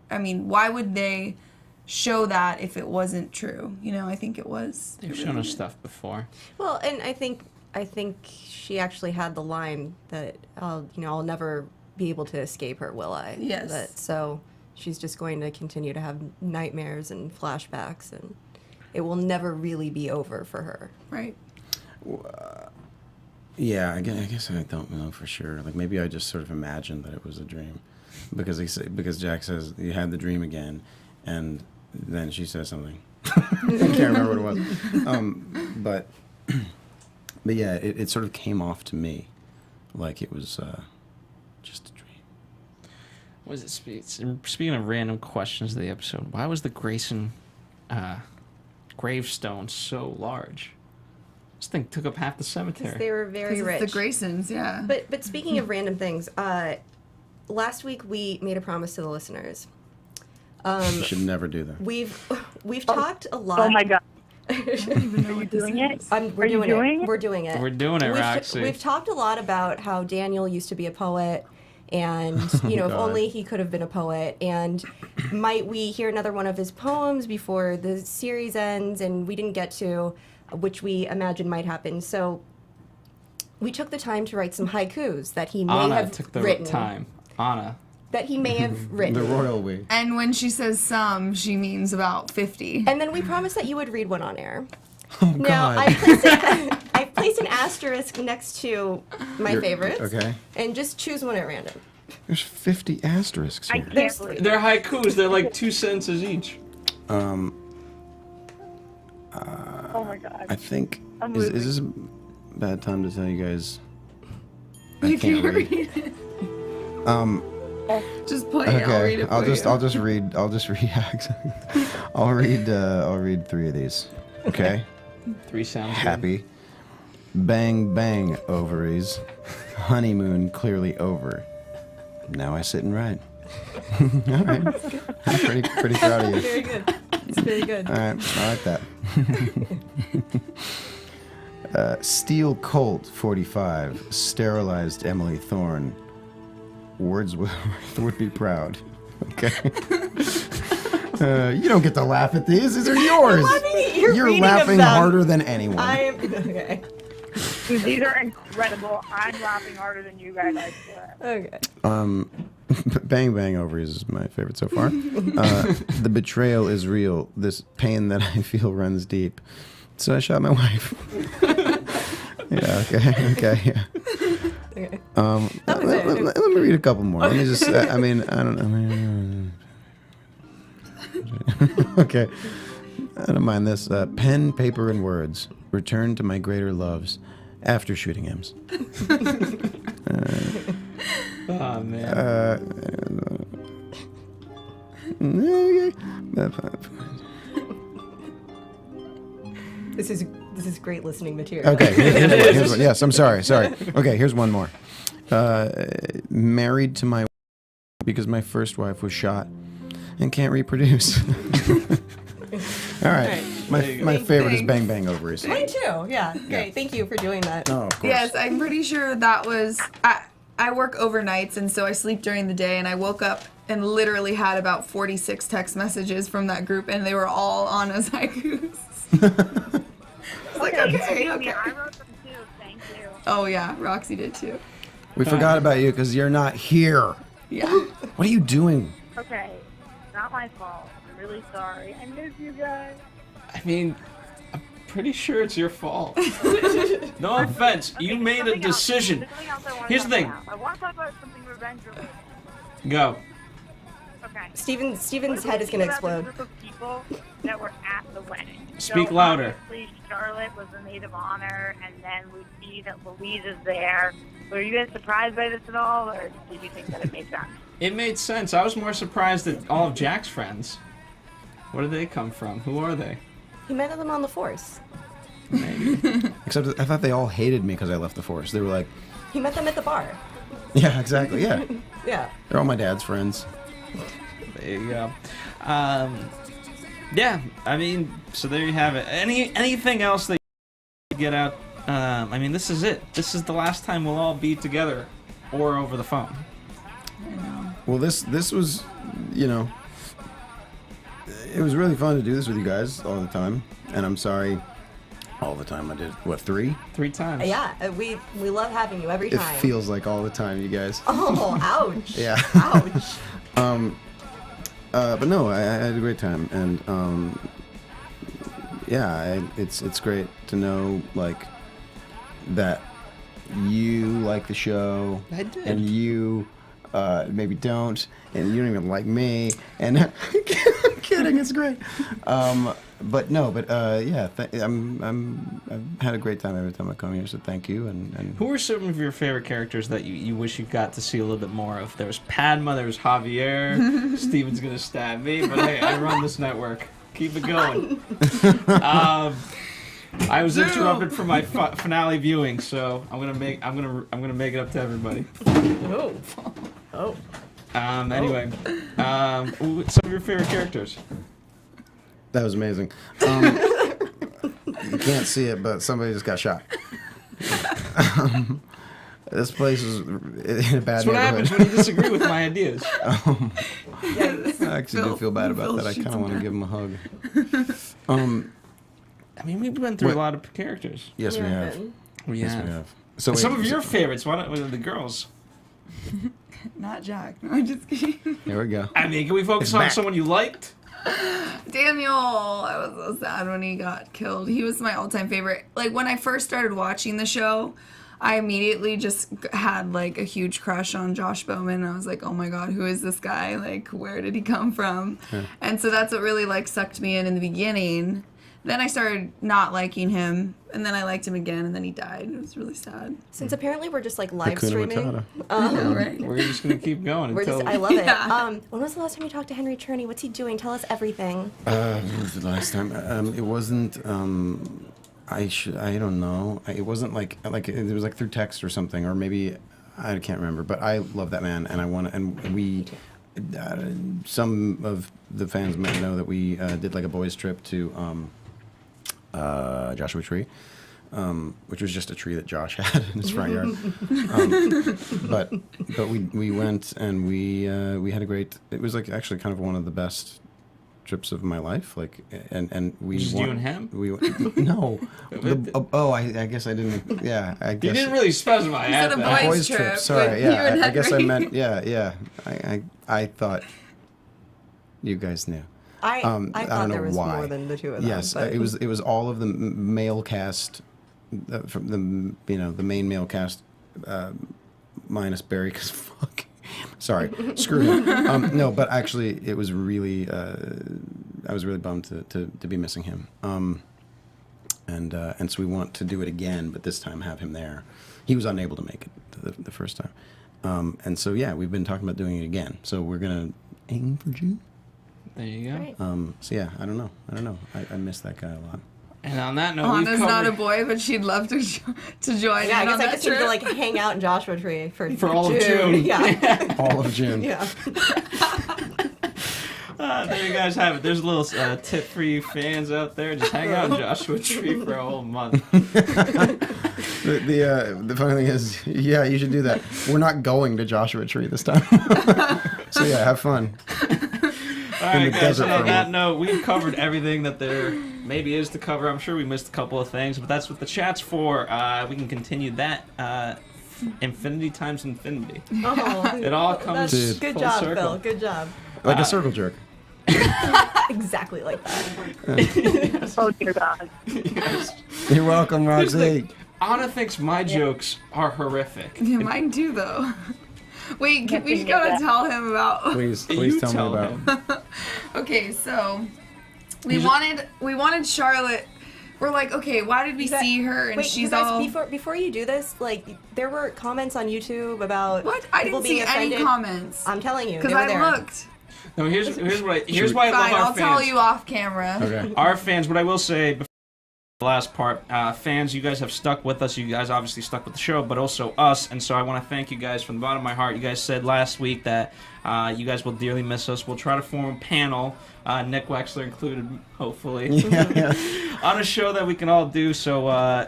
would they show that if it wasn't true? I think it was. They've shown us stuff before. Well, and I think she actually had the line that I'll never be able to escape her, will I? Yes. So she's just going to continue to have nightmares and flashbacks, and it will never really be over for her. Right. Yeah, I guess I don't know for sure. Like, maybe I just sort of imagined that it was a dream, because Jack says you had the dream again, and then she says something. I can't remember what it was. But yeah, it sort of came off to me like it was just a dream. Was it speaking of random questions of the episode? Why was the Grayson gravestone so large? This thing took up half the cemetery. Because they were very rich. The Graysons, yeah. But speaking of random things, last week we made a promise to the listeners. You should never do that. We've talked a lot. Oh my God. I don't even know what this Doing it? is. We're doing it. We're doing it. We're doing it, Roxy. We've talked a lot about how Daniel used to be a poet, and if only he could have been a poet. And might we hear another one of his poems before the series ends? And we didn't get to, which we imagine might happen. So we took the time to write some haikus that he may Anna have took the written. time. Anna. That he may have written. The royal we. And when she says some, she means about 50. And then we promised that you would read one on air. Oh Now, God. I placed an asterisk next to my favorites. Okay. And just choose one at random. There's 50 asterisks I here. can't believe They're haikus. They're like 2 sentences each. Oh my God. I think I'm is losing. this a bad time to tell you guys? I You can't can read. read it. Just play it. I'll read Okay, it for I'll just you. read. I'll read 3 of these. Okay. 3 sounds good. Happy. Bang bang ovaries. Honeymoon clearly over. Now I sit and write. All right. I'm pretty proud of you. Very good. It's very good. All right, I like that. Steel Colt 45, sterilized Emily Thorne. Wordsworth would be proud. Okay. You don't get to laugh at these. These are yours. You're reading laughing of them. harder than anyone. Okay. Dude, these are incredible. I'm laughing harder than you guys, I swear. Okay. Bang Bang Ovaries is my favorite so far. The betrayal is real. This pain that I feel runs deep. So I shot my wife. Yeah, okay, yeah. Okay. Let me read a couple more. Let me just, I don't know. Okay. I don't mind this. Pen, paper, and words. Return to my greater loves after shooting M's. Oh, man. This is great listening material. Okay, here's one. Yes, I'm sorry. Okay, here's one more. Married to my because my first wife was shot and can't reproduce. All right. My favorite is Bang Bang Ovaries. Mine too. Yeah. Great. Thank you for doing that. Oh, of course. Yes, I'm pretty sure that was. I I work overnights, and so I sleep during the day, and I woke up and literally had about 46 text messages from that group, and they were all on as haikus. Like, okay. I wrote them too. Thank you. Oh yeah, Roxy did too. We forgot about you because you're not here. Yeah. What are you doing? Okay, not my fault. I'm really sorry. I miss you guys. I mean, I'm pretty sure it's your fault. No offense. You made a decision. Here's the thing. I want to talk about something revenge related. Go. Okay. Steven's head is going to explode. Group of people that were at the wedding. Speak so louder. Obviously, Charlotte was the maid of honor, and then we see that Louise is there. Were you guys surprised by this at all, or did you think that it made sense? It made sense. I was more surprised at all of Jack's friends. Where did they come from? Who are they? He met them on the Force. Maybe. Except I thought they all hated me because I left the force. They were like, He met them at the bar. yeah, exactly, yeah. Yeah. They're all my dad's friends. There you go. Yeah, I mean, so there you have it. Anything else that you get out? I mean, this is it. This is the last time we'll all be together or over the phone. Well, this was, you know, it was really fun to do this with you guys all the time. And I'm sorry, all the time. I did, what, 3? 3 times. Yeah, we love having you every It time. feels like all the time, you guys. Oh, ouch. Yeah. Ouch. But no, I had a great time, and yeah, it's great to know like that you like the show, I did. and you maybe don't, and you don't even like me, and I'm kidding, it's great. But yeah, I've had a great time every time I come here, so thank you. And Who are some of your favorite characters that you wish you got to see a little bit more of? There was Padma, there was Javier. Steven's gonna stab me, but hey, I run this network. Keep it going. I was interrupted for my finale viewing, so I'm gonna make it up to everybody. Oh. Anyway, some of your favorite characters. that was amazing. You can't see it, but somebody just got shot. This place is in a bad That's what happens neighborhood. when you disagree with my ideas. I actually do feel bad about that. I kind of want to give him a hug. I mean, we've been through a lot of characters. Yes, we have. Yes, we have. So Some wait, of your favorites. Why not the girls? Not Jack. No, I'm just kidding. Here we go. I mean, can we focus It's on back. someone you liked? Daniel, I was so sad when he got killed. He was my all-time favorite. Like, when I first started watching the show, I immediately just had, like, a huge crush on Josh Bowman. I was like, oh my god, who is this guy? Like, where did he come from? Yeah. And so that's what really, like, sucked me in the beginning. Then I started not liking him, and then I liked him again, and then he died. It was really sad. Since apparently we're just like live Hakuna streaming. Matata. Right? We're just gonna keep going We're until. just, I love it. Yeah. When was the last time you talked to Henry Cherney? What's he doing? Tell us everything. What was the last time? It wasn't. I don't know. It wasn't like it was like through text or something, or maybe I can't remember. But I love that man, and I want. And we, some of the fans might know that we did like a boys' trip to Joshua Tree. Which was just a tree that Josh had in his front yard. But we went and we had a great. It was like actually kind of one of the best trips of my life. Like and we. Just you and him? No. I guess I didn't. Yeah, I guess. You didn't really specify. You said a that. boys' trip with Sorry. you and Yeah, I guess I Henry. meant. Yeah. I thought you guys knew. I don't thought know there was why. more than the two of them. Yes, but- it was all of the male cast, from the main male cast, minus Barry, because fuck, sorry, screw him. No, but actually, it was really, I was really bummed to be missing him. And so we want to do it again, but this time have him there. He was unable to make it the first time, and so yeah, we've been talking about doing it again. So we're gonna aim for June. There you go. Great. So yeah, I don't know. I miss that guy a lot. And on that note, Anna's we've not a covered boy, but she'd love to join Yeah, I in guess on I that just need trip. to like hang out in Joshua Tree for all of June. Yeah. All of June. Yeah. there you guys have it. There's a little tip for you fans out there. Just hang out in Joshua Tree for a whole month. The funny thing is, yeah, you should do that. We're not going to Joshua Tree this time. So yeah, have fun. All right, guys, and on that note, we've covered everything that there maybe is to cover. I'm sure we missed a couple of things, but that's what the chat's for. We can continue that infinity times infinity. Oh, It all comes good full job, circle. Phil. Good job. Like a circle jerk. Exactly like that. Oh dear God. Yes. You're welcome, Roxy. Anna thinks my jokes are horrific. Yeah, mine too, though. Wait, we gotta tell him about. Please You tell me about. him. Okay, so we wanted Charlotte. We're like, okay, why did we see her? And Wait, she's you guys, all. before you do this, like there were comments on YouTube about What? I people didn't see being offended. any comments. I'm telling you, Because they were I there. looked. No, here's why I love Fine, our I'll fans. tell you off camera. Okay. Our fans, what I will say before the last part, fans, you guys have stuck with us. You guys obviously stuck with the show, but also us. And so I want to thank you guys from the bottom of my heart. You guys said last week that you guys will dearly miss us. We'll try to form a panel, Nick Wechsler included, hopefully, Yeah. on a show that we can all do. So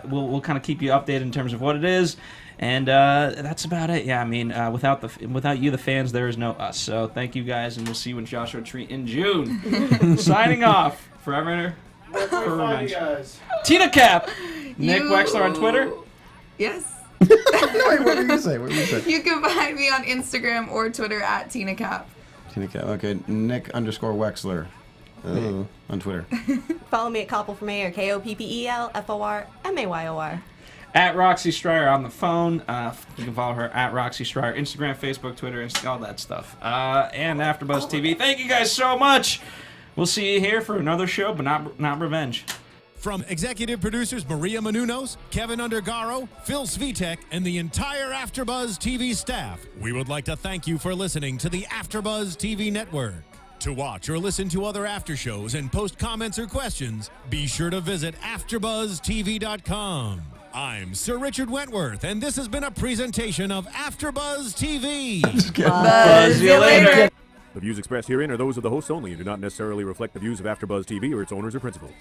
we'll kind of keep you updated in terms of what it is. And that's about it. Yeah, I mean, without you, the fans, there is no us. So thank you guys, and we'll see you in Joshua Tree in June. Signing off. Forever. Where can we find you guys? Tina Cap. Nick Wechsler on Twitter. Yes. Wait, what were you gonna say? What were you gonna say? You can find me on Instagram or Twitter at Tina Cap. Tina Cap. Okay, Nick_Wechsler. Oh, on Twitter. Follow me at Koppel for Mayor, KOPPELFORMAYOR. At Roxy Striar on the phone. You can follow her at Roxy Striar. Instagram, Facebook, Twitter, all that stuff. And AfterBuzz TV. Thank you guys so much. We'll see you here for another show, but not revenge. From executive producers Maria Menounos, Kevin Undergaro, Phil Svitek, and the entire AfterBuzz TV staff, we would like to thank you for listening to the AfterBuzz TV network. To watch or listen to other after shows and post comments or questions, be sure to visit AfterBuzzTV.com. I'm Sir Richard Wentworth, and this has been a presentation of AfterBuzz TV. Buzz you later. The views expressed herein are those of the hosts only and do not necessarily reflect the views of AfterBuzz TV or its owners or principals.